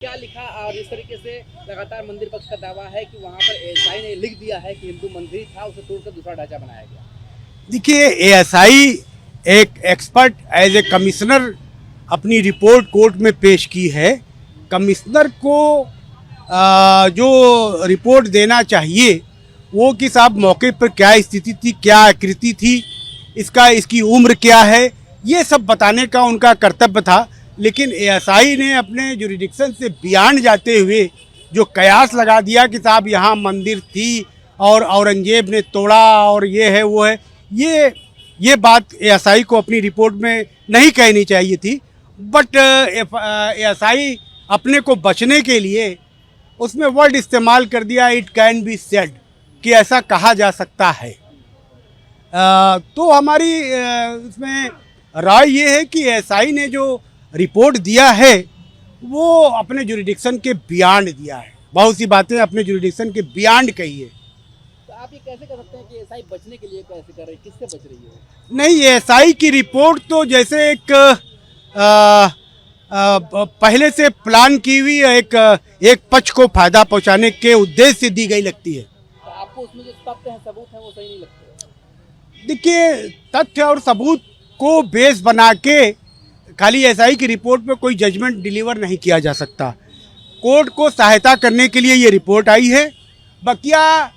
क्या लिखा और इस तरीके से लगातार मंदिर पक्ष का दावा है कि वहाँ पर एएसआई ने लिख दिया है कि हिंदू मंदिर था, उसे तोड़कर दूसरा ढांचा बनाया गया। देखिए, एएसआई एक एक्सपर्ट एज ए कमिश्नर अपनी रिपोर्ट कोर्ट में पेश की है। कमिश्नर को जो रिपोर्ट देना चाहिए वो कि साहब मौके पर क्या स्थिति थी, क्या आकृति थी, इसकी उम्र क्या है, ये सब बताने का उनका कर्तव्य था। लेकिन एएसआई ने अपने जुरिडिक्शन से बियॉन्ड जाते हुए जो कयास लगा दिया कि साहब यहाँ मंदिर थी और औरंगजेब ने तोड़ा और ये है वो है, ये बात एएसआई को अपनी रिपोर्ट में नहीं कहनी चाहिए थी। बट एएसआई अपने को बचने के लिए उसमें वर्ड इस्तेमाल कर दिया, इट कैन बी सेड, कि ऐसा कहा जा सकता है। तो हमारी इसमें राय ये है कि एएसआई ने जो रिपोर्ट दिया है वो अपने जुरिडिक्शन के बियॉन्ड दिया है। बहुत सी बातें अपने जुरिडिक्शन के बियॉन्ड कही है। तो आप ये कैसे कर सकते हैं कि एएसआई बचने के लिए कैसे कर रही है, किससे बच रही है? नहीं, एएसआई की रिपोर्ट तो जैसे एक पहले से प्लान की हुई एक पक्ष को फायदा पहुंचाने के उद्देश्य से दी गई लगती है। तो आपको उसमें जो तथ्य है, सबूत है, वो सही नहीं लगते? देखिए, तथ्य और सबूत को बेस बना के खाली एएसआई की रिपोर्ट पे कोई जजमेंट डिलीवर नहीं किया जा सकता। कोर्ट को सहायता करने के लिए ये रिपोर्ट आई है। बकिया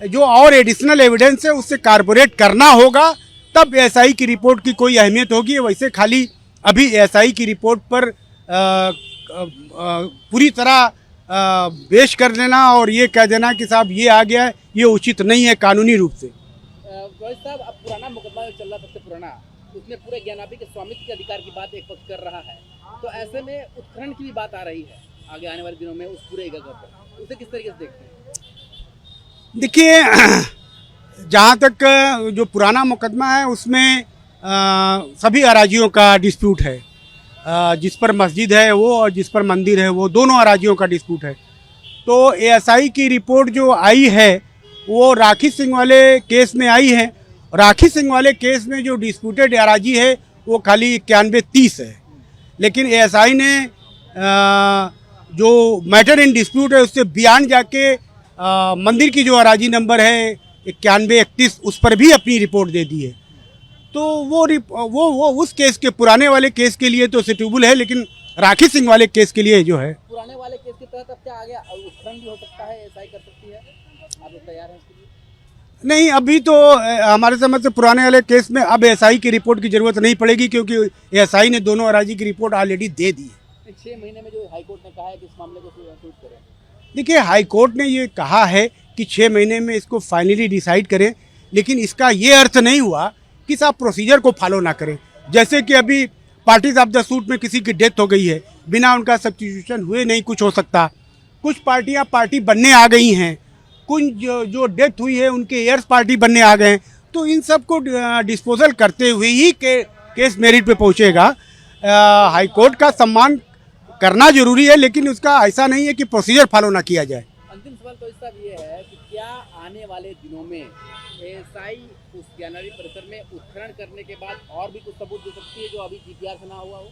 जो और एडिशनल एविडेंस है उससे कारपोरेट करना होगा, तब एएसआई की रिपोर्ट की कोई अहमियत होगी। वैसे खाली अभी एएसआई की रिपोर्ट पर पूरी तरह पेश कर देना और ये कह देना कि साहब ये आ गया है, ये उचित नहीं है कानूनी रूप से। साहब, अब पुराना मुकदमा जो चल रहा सबसे पुराना, उसमें पूरे ज्ञानापी के स्वामित्व के अधिकार की बात एक पक्ष कर रहा है, तो ऐसे में उत्खनन की भी बात आ रही है आगे आने वाले दिनों में उस पूरे जगह पर, उसे किस तरीके से देखते हैं? देखिए, जहाँ तक जो पुराना मुकदमा है उसमें सभी अराजियों का डिस्प्यूट है। जिस पर मस्जिद है वो और जिस पर मंदिर है वो, दोनों अराजियों का डिस्प्यूट है। तो एएसआई की रिपोर्ट जो आई है वो राखी सिंह वाले केस में आई है। राखी सिंह वाले केस में जो डिस्प्यूटेड अराजी है वो खाली 91-30 है। लेकिन एएसआई ने जो मैटर इन डिस्प्यूट है उससे बियॉन्ड जाके मंदिर की जो अराजी नंबर है 91-31, उस पर भी अपनी रिपोर्ट दे दी है। तो वो उस केस के पुराने वाले केस के लिए तो सुटेबल है, लेकिन राखी सिंह वाले केस के लिए जो है, पुराने वाले केस के तहत अब क्या आ गया, उत्खनन भी हो सकता है, एएसआई कर सकती है, आप लोग तैयार हैं इसके लिए? नहीं, अभी तो हमारे समझ से पुराने वाले केस में अब एएसआई की रिपोर्ट की जरूरत नहीं पड़ेगी, क्योंकि एएसआई ने दोनों अराजी की रिपोर्ट ऑलरेडी दे दी है। 6 महीने में जो हाईकोर्ट ने कहा है कि इस मामले को शूट करें। देखिए, हाईकोर्ट ने ये कहा है कि 6 महीने में इसको फाइनली डिसाइड करें, लेकिन इसका ये अर्थ नहीं हुआ कि साहब प्रोसीजर को फॉलो ना करें। जैसे कि अभी पार्टीज ऑफ द सूट में किसी की डेथ हो गई है, बिना उनका सब्स्टिट्यूशन हुए नहीं कुछ हो सकता। कुछ पार्टियां पार्टी बनने आ गई हैं, कुछ जो डेथ हुई है उनके एयर्स पार्टी बनने आ गए हैं। तो इन सब को डिस्पोजल करते हुए ही केस मेरिट पे पहुंचेगा। हाईकोर्ट का सम्मान करना जरूरी है, लेकिन उसका ऐसा नहीं है कि प्रोसीजर फॉलो ना किया जाए। अंतिम सवाल तो इसका ये है कि क्या आने वाले दिनों में एएसआई उस ज्ञानारी परिसर में उत्खनन करने के बाद और भी कुछ सबूत दे सकती है जो अभी जीपीआर से ना हुआ हो?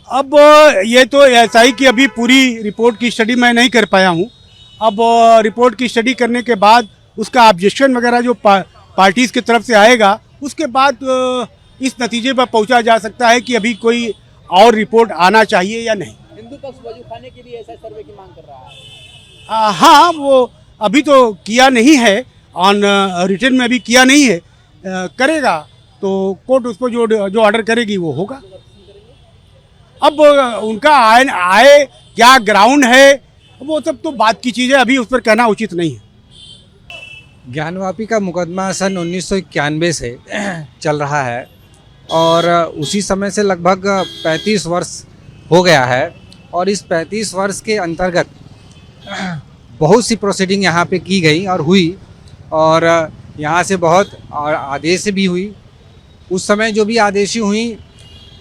अब ये तो एएसआई की अभी पूरी रिपोर्ट की स्टडी मैं नहीं कर पाया हूँ। अब रिपोर्ट की स्टडी करने के बाद उसका ऑब्जेक्शन वगैरह जो पार्टीज की तरफ से आएगा, उसके बाद इस नतीजे पर पहुंचा जा सकता है कि अभी कोई और रिपोर्ट आना चाहिए या नहीं। हिंदू पक्ष वजू खाने के लिए ऐसा सर्वे की मांग कर रहा है। हाँ, वो अभी तो किया नहीं है, ऑन रिटर्न में भी किया नहीं है। करेगा तो कोर्ट उसको जो ऑर्डर करेगी वो होगा। अब उनका आए क्या ग्राउंड है वो सब तो बात की चीज़ है, अभी उस पर कहना उचित नहीं है। ज्ञानवापी का मुकदमा सन 1991 से चल रहा है और उसी समय से लगभग 35 वर्ष हो गया है। और इस 35 वर्ष के अंतर्गत बहुत सी प्रोसीडिंग यहाँ पे की गई और हुई, और यहाँ से बहुत आदेश भी हुई। उस समय जो भी आदेशी हुई,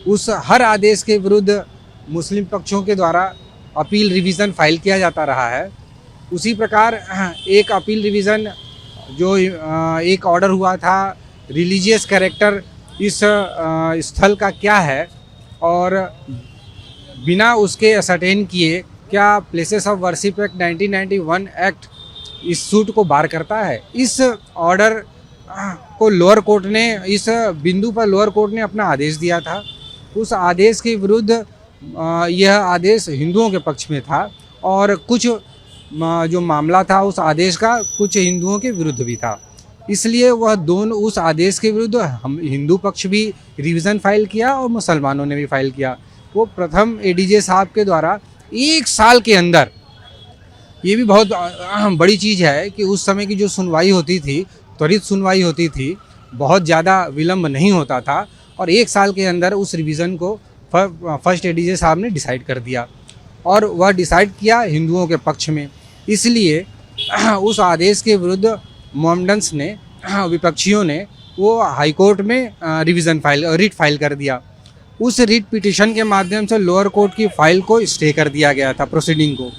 उस हर आदेश के विरुद्ध मुस्लिम पक्षों के द्वारा अपील रिवीज़न फाइल किया जाता रहा है। उसी प्रकार एक अपील रिवीज़न जो एक ऑर्डर हुआ था, रिलीजियस कैरेक्टर इस स्थल का क्या है और बिना उसके असर्टेन किए क्या places of worship act 1991 act इस सूट को बार करता है? इस ऑर्डर को लोअर कोर्ट ने, इस बिंदु पर लोअर कोर्ट ने अपना आदेश दिया था। उस आदेश के विरुद्ध यह आदेश हिंदुओं के पक्ष में था और कुछ जो मामला था उस आदेश का कुछ हिंदुओं के विरुद्ध भी था। इसलिए वह दोनों, उस आदेश के विरुद्ध हम हिंदू पक्ष भी रिवीजन फाइल किया और मुसलमानों ने भी फाइल किया। वो प्रथम एडीजे साहब के द्वारा 1 साल के अंदर, ये भी बहुत बड़ी चीज़ है कि उस समय की जो सुनवाई होती थी, त्वरित सुनवाई होती थी, बहुत ज़्यादा विलम्ब नहीं होता था और 1 साल के अंदर उस रिवीजन को फर्स्ट एडीजे साहब ने डिसाइड कर दिया और वह डिसाइड किया हिंदुओं के पक्ष में। इसलिए उस आदेश के विरुद्ध मोमडन्स ने, विपक्षियों ने, वो हाई कोर्ट में रिट फाइल कर दिया। उस रिट पिटीशन के माध्यम से लोअर कोर्ट की फाइल को स्टे कर दिया गया था, प्रोसीडिंग को,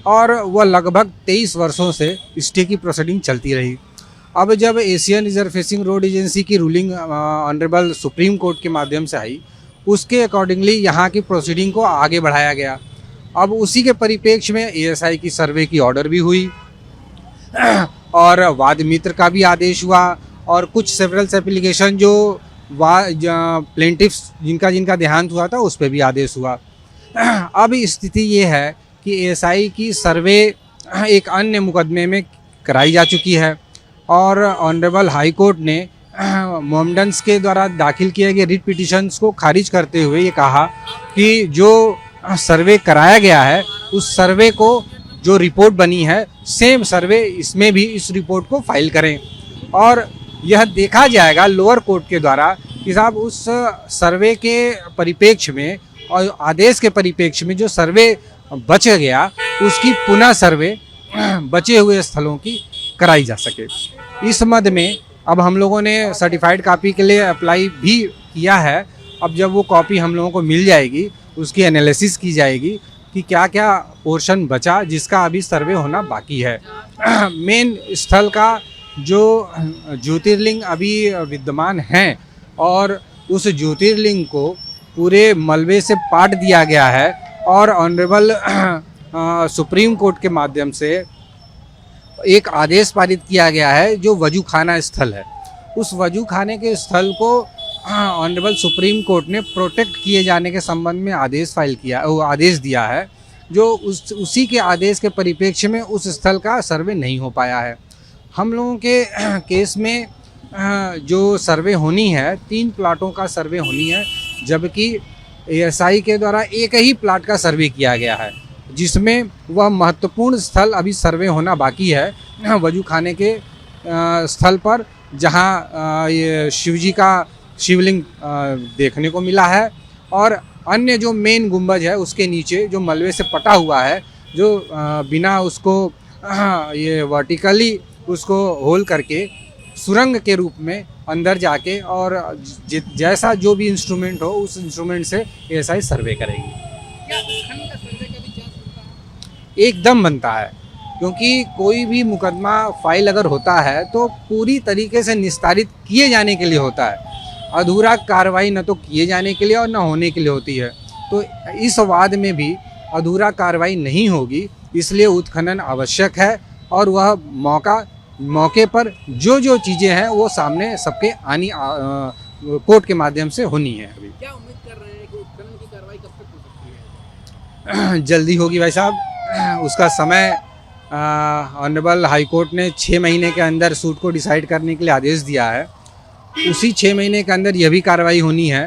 और वह लगभग 23 वर्षों से स्टे की प्रोसीडिंग चलती रही। अब जब एशियन रिजर्वेशन रोड एजेंसी की रूलिंग ऑनरेबल सुप्रीम कोर्ट के माध्यम से आई, उसके अकॉर्डिंगली यहाँ की प्रोसीडिंग को आगे बढ़ाया गया। अब उसी के परिप्रेक्ष्य में एएसआई की सर्वे की ऑर्डर भी हुई और वाद मित्र का भी आदेश हुआ और कुछ सेवरल्स एप्लीकेशन जो प्लेंटिफ्स जिनका देहांत हुआ था उस पर भी आदेश हुआ। अब स्थिति ये है कि एएसआई की सर्वे एक अन्य मुकदमे में कराई जा चुकी है और ऑनरेबल हाई कोर्ट ने मोमडन्स के द्वारा दाखिल किए गए रिट पिटिशंस को खारिज करते हुए ये कहा कि जो सर्वे कराया गया है उस सर्वे को, जो रिपोर्ट बनी है, सेम सर्वे इसमें भी इस रिपोर्ट को फाइल करें और यह देखा जाएगा लोअर कोर्ट के द्वारा कि साहब उस सर्वे के परिप्रेक्ष्य में और आदेश के परिप्रेक्ष्य में जो सर्वे बच गया उसकी पुनः सर्वे बचे हुए स्थलों की कराई जा सके। इस मद में अब हम लोगों ने सर्टिफाइड कॉपी के लिए अप्लाई भी किया है। अब जब वो कॉपी हम लोगों को मिल जाएगी, उसकी एनालिसिस की जाएगी कि क्या क्या पोर्शन बचा जिसका अभी सर्वे होना बाकी है। मेन स्थल का जो ज्योतिर्लिंग अभी विद्यमान हैं और उस ज्योतिर्लिंग को पूरे मलबे से पाट दिया गया है और ऑनरेबल सुप्रीम कोर्ट के माध्यम से एक आदेश पारित किया गया है जो वजू खाना स्थल है। उस वजू खाने के स्थल को ऑनरेबल सुप्रीम कोर्ट ने प्रोटेक्ट किए जाने के संबंध में आदेश दिया है, जो उसी के आदेश के परिप्रेक्ष्य में उस स्थल का सर्वे नहीं हो पाया है। हम लोगों के केस में जो सर्वे होनी है, 3 प्लाटों का सर्वे होनी है, जबकि एएसआई के द्वारा एक ही प्लाट का सर्वे किया गया है, जिसमें वह महत्वपूर्ण स्थल अभी सर्वे होना बाकी है। वजू खाने के स्थल पर जहां ये शिवजी का शिवलिंग देखने को मिला है और अन्य जो मेन गुंबज है उसके नीचे जो मलबे से पटा हुआ है, जो बिना उसको ये वर्टिकली उसको होल करके सुरंग के रूप में अंदर जाके और जैसा जो भी इंस्ट्रूमेंट हो उस इंस्ट्रूमेंट से एएसआई सर्वे करेगी। क्या उत्खनन का सर्वे का भी चांस बनता है? एकदम बनता है, क्योंकि कोई भी मुकदमा फाइल अगर होता है तो पूरी तरीके से निस्तारित किए जाने के लिए होता है। अधूरा कार्रवाई न तो किए जाने के लिए और न होने के लिए होती है। तो इस वाद में भी अधूरा कार्रवाई नहीं होगी, इसलिए उत्खनन आवश्यक है और वह मौके पर जो जो चीज़ें हैं वो सामने सबके कोर्ट के माध्यम से होनी है। अभी क्या उम्मीद कर रहे हैं कि उत्खनन की कार्रवाई कब तक हो सकती है? जल्दी होगी भाई साहब। उसका समय ऑनरेबल हाई कोर्ट ने 6 महीने के अंदर सूट को डिसाइड करने के लिए आदेश दिया है। उसी 6 महीने के अंदर यह भी कार्रवाई होनी है।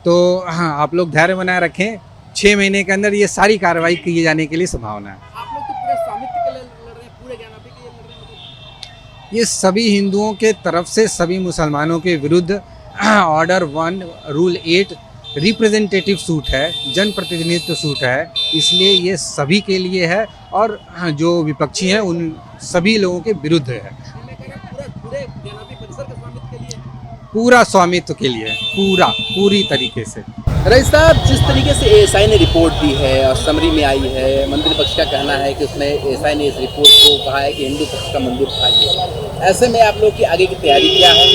तो हाँ, आप लोग धैर्य बनाए रखें, 6 महीने के अंदर ये सारी कार्रवाई किए जाने के लिए संभावना है। आप लोग तो पूरे स्वामित्व के लिए लड़ रहे हैं, पूरे ज्ञानापी के लिए लड़ रहे हैं। ये सभी हिंदुओं के तरफ से सभी मुसलमानों के विरुद्ध ऑर्डर 1 रूल 8 रिप्रेजेंटेटिव सूट है, जनप्रतिनिधित्व सूट है, इसलिए ये सभी के लिए है और जो विपक्षी हैं उन सभी लोगों के विरुद्ध है। पूरे ज्ञानापी परिसर के स्वामित्व के लिए, पूरा स्वामित्व के लिए, पूरी तरीके से। रईस साहब, जिस तरीके से एएसआई ने रिपोर्ट दी है और समरी में आई है, मंदिर पक्ष का कहना है कि उसमें एएसआई ने इस रिपोर्ट को कहा है कि हिंदू पक्ष का मंदिर उठाइए, ऐसे में आप लोग की आगे की तैयारी क्या है?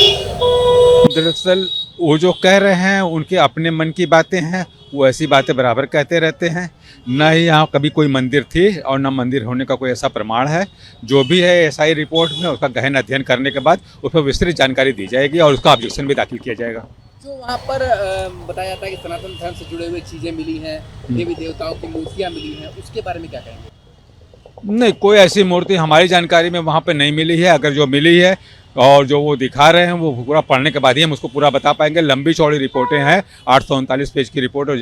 दरअसल वो जो कह रहे हैं उनके अपने मन की बातें हैं, वो ऐसी बातें बराबर कहते रहते हैं। न ही यहाँ कभी कोई मंदिर थी और न मंदिर होने का कोई ऐसा प्रमाण है। जो भी है एसआई रिपोर्ट में उसका गहन अध्ययन करने के बाद उस पर विस्तृत जानकारी दी जाएगी और उसका ऑब्जेक्शन भी दाखिल किया जाएगा। जो वहाँ पर बताया जाता है कि सनातन धर्म से जुड़े हुए चीज़ें मिली हैं, देवी देवताओं की मूर्तियाँ मिली हैं, उसके बारे में क्या कहेंगे? नहीं, कोई ऐसी मूर्ति हमारी जानकारी में वहाँ पे नहीं मिली है। अगर जो मिली है और जो वो दिखा रहे हैं वो पूरा पढ़ने के बाद ही हम उसको पूरा बता पाएंगे। लंबी चौड़ी रिपोर्टें हैं, 839 पेज की रिपोर्ट, और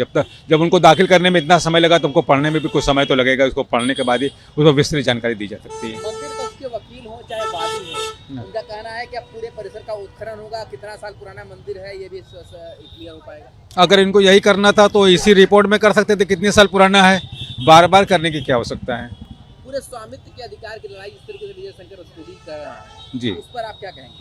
जब उनको दाखिल करने में इतना समय लगा तो उनको पढ़ने में भी कुछ समय तो लगेगा। उसको पढ़ने के बाद ही उसको विस्तृत जानकारी दी जा सकती है। मंदिर पक्ष के वकील हो चाहे वादी हो, उनका कहना है कि अब पूरे परिसर का उत्खनन होगा, कितना साल पुराना मंदिर है ये भी क्लियर हो पाएगा। अगर इनको यही करना था तो इसी रिपोर्ट में कर सकते थे कितने साल पुराना है, बार बार करने की क्या आवश्यकता है। पूरे स्वामित्व के अधिकार की लड़ाई इस तरीके से विजय शंकर स्टूडी कर रहा है जी, उस पर आप क्या कहेंगे?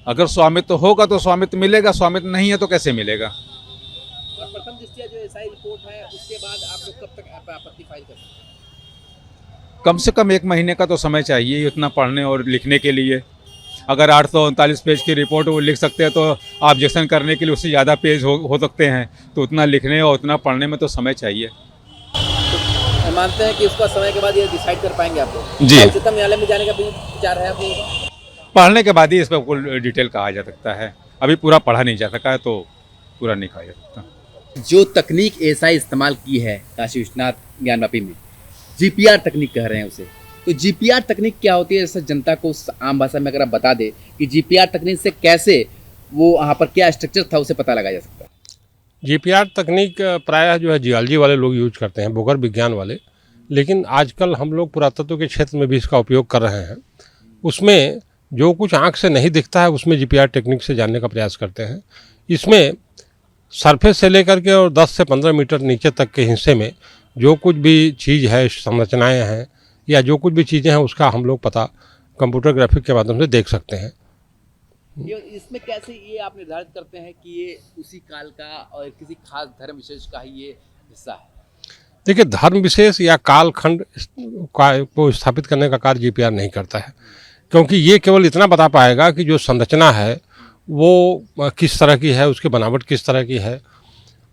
अगर स्वामित्व होगा तो स्वामित्व मिलेगा, स्वामित्व नहीं है तो कैसे मिलेगा। और प्रथम दृष्टिया जो एसआई रिपोर्ट है उसके बाद आप लोग कब तक आपत्ति फाइल कर सकते हैं? कम से कम 1 महीने का तो समय चाहिए उतना पढ़ने और लिखने के लिए। अगर 839 पेज की रिपोर्ट वो लिख सकते हैं तो ऑब्जेक्शन करने के लिए उससे ज़्यादा पेज हो सकते हैं, तो उतना लिखने और उतना पढ़ने में तो समय चाहिए। तो मानते हैं कि उसका समय के बाद ये डिसाइड कर पाएंगे आप लोग? जी। उच्चतम न्यायालय में जाने का भी विचार है आप लोगों का? पढ़ने के बाद ही इस पर कुल डिटेल कहा जा सकता है। अभी पूरा पढ़ा नहीं जा सका है तो पूरा नहीं कहा जा सकता। जो तकनीक एसआई इस्तेमाल की है काशी विश्वनाथ ज्ञानवापी में, जीपीआर तकनीक कह रहे हैं उसे, तो जीपीआर तकनीक क्या होती है, जैसे जनता को आम भाषा में अगर आप बता दें कि जीपीआर तकनीक से कैसे वो वहाँ पर क्या स्ट्रक्चर था उसे पता लगाया जा सकता है? जीपीआर तकनीक प्रायः जो है जियोलॉजी वाले लोग यूज करते हैं, भूगर्भ विज्ञान वाले, लेकिन आजकल हम लोग पुरातत्व के क्षेत्र में भी इसका उपयोग कर रहे हैं। उसमें जो कुछ आंख से नहीं दिखता है उसमें जीपीआर टेक्निक से जानने का प्रयास करते हैं। इसमें सरफेस से लेकर के और 10 से 15 मीटर नीचे तक के हिस्से में जो कुछ भी चीज़ है, संरचनाएं हैं या जो कुछ भी चीज़ें हैं उसका हम लोग पता कंप्यूटर ग्राफिक के माध्यम से देख सकते हैं। ये इसमें कैसे ये आप निर्धारित करते हैं कि ये उसी काल का और किसी खास धर्म विशेष का ही ये हिस्सा है? देखिए, धर्म विशेष या कालखंड को स्थापित करने का कार्य जीपीआर नहीं करता है, क्योंकि ये केवल इतना बता पाएगा कि जो संरचना है वो किस तरह की है, उसकी बनावट किस तरह की है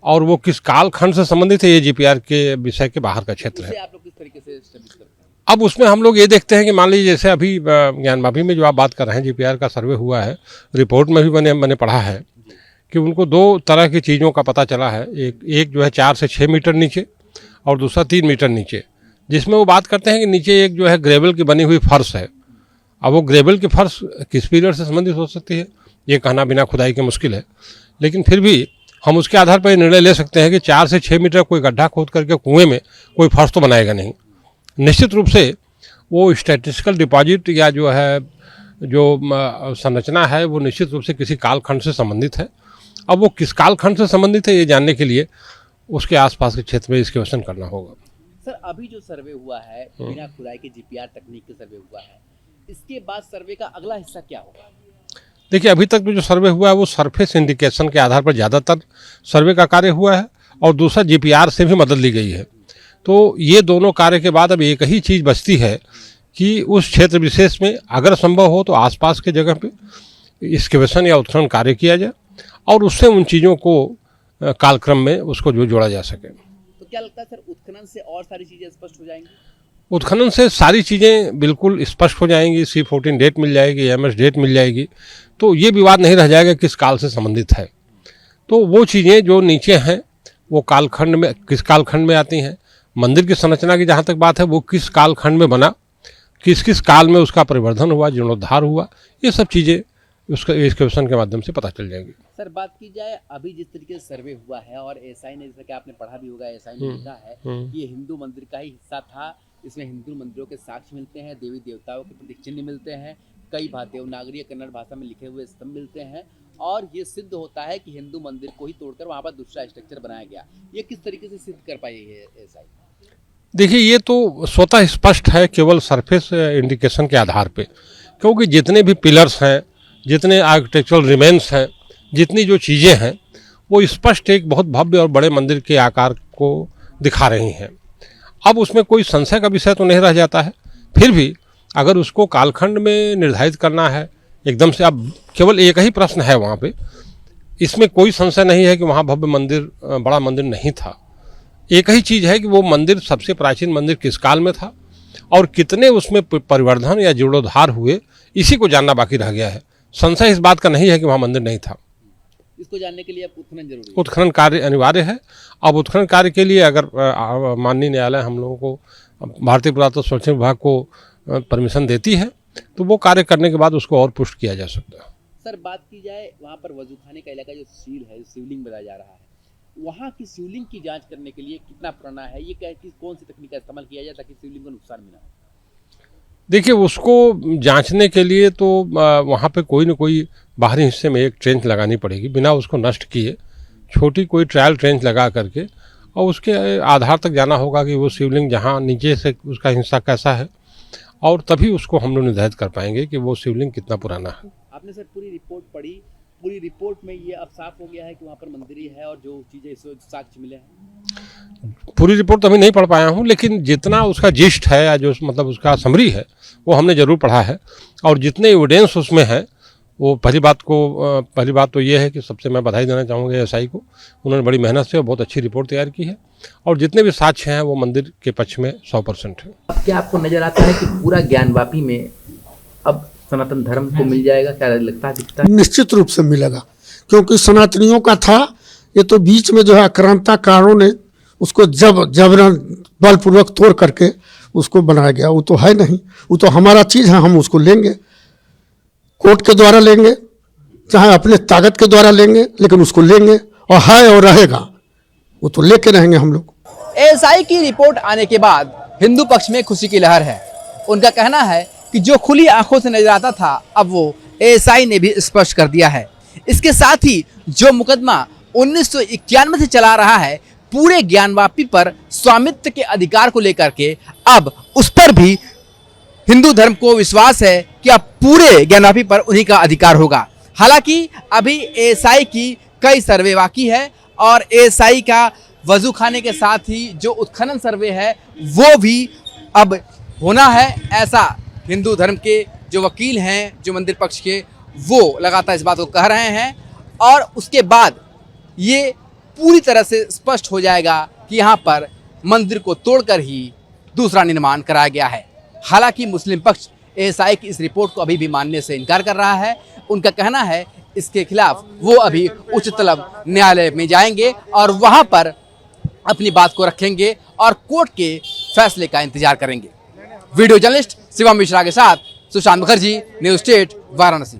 और वो किस कालखंड से संबंधित है। ये जीपीआर के विषय के बाहर का क्षेत्र है। आप लोग किस तरीके से स्टैब्लिश करते हैं? अब उसमें हम लोग ये देखते हैं कि मान लीजिए जैसे अभी ज्ञानवापी में जो आप बात कर रहे हैं, जीपीआर का सर्वे हुआ है, रिपोर्ट में भी मैंने पढ़ा है कि उनको 2 तरह की चीज़ों का पता चला है। एक जो है 4 से 6 मीटर नीचे और दूसरा 3 मीटर नीचे, जिसमें वो बात करते हैं कि नीचे एक जो है ग्रेवल की बनी हुई फर्श है। अब वो ग्रेवल की फर्श किस पीरियड से संबंधित हो सकती है ये कहना बिना खुदाई के मुश्किल है, लेकिन फिर भी हम उसके आधार पर निर्णय ले सकते हैं कि 4 से 6 मीटर कोई गड्ढा खोद करके कुएं में कोई फर्श तो बनाएगा नहीं। निश्चित रूप से वो स्टैटिस्टिकल डिपॉजिट या जो है जो संरचना है वो निश्चित रूप से किसी कालखंड से संबंधित है। अब वो किस कालखंड से संबंधित है ये जानने के लिए उसके आसपास के क्षेत्र में एक्सकवेशन करना होगा। सर, अभी जो सर्वे हुआ है बिना खुदाई के जीपीआर तकनीक के सर्वे हुआ है, इसके बाद सर्वे का अगला हिस्सा क्या होगा? देखिए, अभी तक जो सर्वे हुआ है वो सरफेस इंडिकेशन के आधार पर ज़्यादातर सर्वे का कार्य हुआ है और दूसरा जीपीआर से भी मदद ली गई है। तो ये दोनों कार्य के बाद अब एक ही चीज़ बचती है कि उस क्षेत्र विशेष में अगर संभव हो तो आसपास के जगह पे एक्सकेवेशन या उत्खनन कार्य किया जाए और उससे उन चीज़ों को कालक्रम में उसको जो जोड़ा जा सके। तो क्या लगता है सर, उत्खनन से और सारी चीज़ें स्पष्ट हो जाएंगी? उत्खनन से सारी चीज़ें बिल्कुल स्पष्ट हो जाएंगी। C14 डेट मिल जाएगी, MS डेट मिल जाएगी, तो ये विवाद नहीं रह जाएगा किस काल से संबंधित है। तो वो चीज़ें जो नीचे हैं वो कालखंड में किस कालखंड में आती हैं। मंदिर की संरचना की जहाँ तक बात है वो किस कालखंड में बना, किस किस काल में उसका परिवर्धन हुआ, जीर्णोद्धार हुआ, ये सब चीज़ें उसका एक्सकेवेशन के माध्यम से पता चल जाएगी। सर, बात की जाए अभी जिस तरीके से सर्वे हुआ है और एसआई ने, जैसा कि आपने पढ़ा भी होगा, एसआई ने लिखा है कि ये हिंदू मंदिर का ही हिस्सा था। इसमें हिंदू मंदिरों के साक्ष्य मिलते हैं, देवी देवताओं के प्रतीक चिन्ह मिलते हैं, कई देवनागरी कन्नड़ भाषा में लिखे हुए स्तंभ मिलते हैं और ये सिद्ध होता है कि हिंदू मंदिर को ही तोड़कर वहाँ पर दूसरा स्ट्रक्चर बनाया गया। ये किस तरीके से सिद्ध कर पाई है एसआई? देखिए, ये तो स्वतः स्पष्ट है केवल सरफेस इंडिकेशन के आधार पे, क्योंकि जितने भी पिलर्स हैं, जितने आर्किटेक्चरल रिमेन्स हैं, जितनी जो चीज़ें हैं वो स्पष्ट एक बहुत भव्य और बड़े मंदिर के आकार को दिखा रही हैं। अब उसमें कोई संशय का विषय तो नहीं रह जाता है। फिर भी अगर उसको कालखंड में निर्धारित करना है एकदम से, अब केवल एक ही प्रश्न है वहाँ पे इसमें कोई संशय नहीं है कि वहाँ भव्य मंदिर, बड़ा मंदिर नहीं था। एक ही चीज़ है कि वो मंदिर सबसे प्राचीन मंदिर किस काल में था और कितने उसमें परिवर्धन या जीर्णोद्धार हुए, इसी को जानना बाकी रह गया है। संशय इस बात का नहीं है कि वहाँ मंदिर नहीं था। इसको जानने के लिए अब उत्खनन जरूरी है। उत्खनन कार्य अनिवार्य है। अब उत्खनन कार्य के लिए अगर माननीय न्यायालय हम लोगों को, भारतीय पुरातत्व संरक्षण विभाग को परमिशन देती है तो वो कार्य करने के बाद उसको और पुष्ट किया जा सकता है। सर, बात की जाए वहाँ पर वजूखाने का इलाका जो सील है, शिवलिंग बताया जा रहा है, वहाँ की शिवलिंग की जांच करने के लिए कितना पुराना है, ये कौन सी तकनीक का इस्तेमाल किया जाए ताकि शिवलिंग को नुकसान मिला? देखिए, उसको जांचने के लिए तो वहाँ पे कोई न कोई बाहरी हिस्से में एक ट्रेंच लगानी पड़ेगी, बिना उसको नष्ट किए छोटी कोई ट्रायल ट्रेंच लगा करके, और उसके आधार तक जाना होगा कि वो शिवलिंग जहाँ नीचे से उसका हिस्सा कैसा है, और तभी उसको हम लोग निर्धारित कर पाएंगे कि वो शिवलिंग कितना पुराना है। आपने सर पूरी रिपोर्ट पढ़ी, पूरी रिपोर्ट में ये अब साफ हो गया है कि वहाँ पर मंदिर ही है और जो चीज़ें इस साक्ष्य मिले हैं? पूरी रिपोर्ट तो अभी नहीं पढ़ पाया हूँ, लेकिन जितना उसका जिस्ट है या जो मतलब उसका समरी है वो हमने ज़रूर पढ़ा है, और जितने एविडेंस उसमें है वो पहली बात तो ये है कि सबसे मैं बधाई देना चाहूँगा एएसआई को। उन्होंने बड़ी मेहनत से बहुत अच्छी रिपोर्ट तैयार की है, और जितने भी साक्ष्य हैं वो मंदिर के पक्ष में 100% है। अब क्या आपको नजर आता है कि पूरा ज्ञानवापी में अब सनातन धर्म को मिल जाएगा? क्या लगता है, दिखता है? निश्चित रूप से मिलेगा, क्योंकि सनातनियों का था ये तो बीच में जो है आक्रांताकारों ने उसको जबरन बलपूर्वक तोड़ करके उसको बनाया गया। वो तो है नहीं, वो तो हमारा चीज़ है, हम उसको लेंगे, कोर्ट के द्वारा लेंगे, चाहे अपने ताकत के द्वारा लेंगे, लेकिन उसको लेंगे, और है और रहेगा, वो तो लेके रहेंगे हम लोग। एएसआई की रिपोर्ट आने के बाद हिंदू पक्ष में खुशी की लहर है। उनका कहना है कि जो खुली आंखों से नजर आता था अब वो एएसआई ने भी स्पष्ट कर दिया है। इसके साथ ही जो मुकदमा 1991 से चला रहा है पूरे ज्ञानवापी पर स्वामित्व के अधिकार को लेकर के, अब उस पर भी हिंदू धर्म को विश्वास है कि अब पूरे ज्ञानवापी पर उन्हीं का अधिकार होगा। हालांकि अभी एएसआई की कई सर्वे बाकी है, और एएसआई का वजू खाने के साथ ही जो उत्खनन सर्वे है वो भी अब होना है, ऐसा हिंदू धर्म के जो वकील हैं, जो मंदिर पक्ष के, वो लगातार इस बात को कह रहे हैं। और उसके बाद ये पूरी तरह से स्पष्ट हो जाएगा कि यहाँ पर मंदिर को तोड़कर ही दूसरा निर्माण कराया गया है। हालांकि मुस्लिम पक्ष एएसआई की इस रिपोर्ट को अभी भी मानने से इनकार कर रहा है। उनका कहना है इसके खिलाफ वो अभी उच्चतम न्यायालय में जाएंगे और वहाँ पर अपनी बात को रखेंगे और कोर्ट के फैसले का इंतजार करेंगे। वीडियो जर्नलिस्ट शिवम मिश्रा के साथ सुशांत मुखर्जी, न्यूज़ स्टेट, वाराणसी।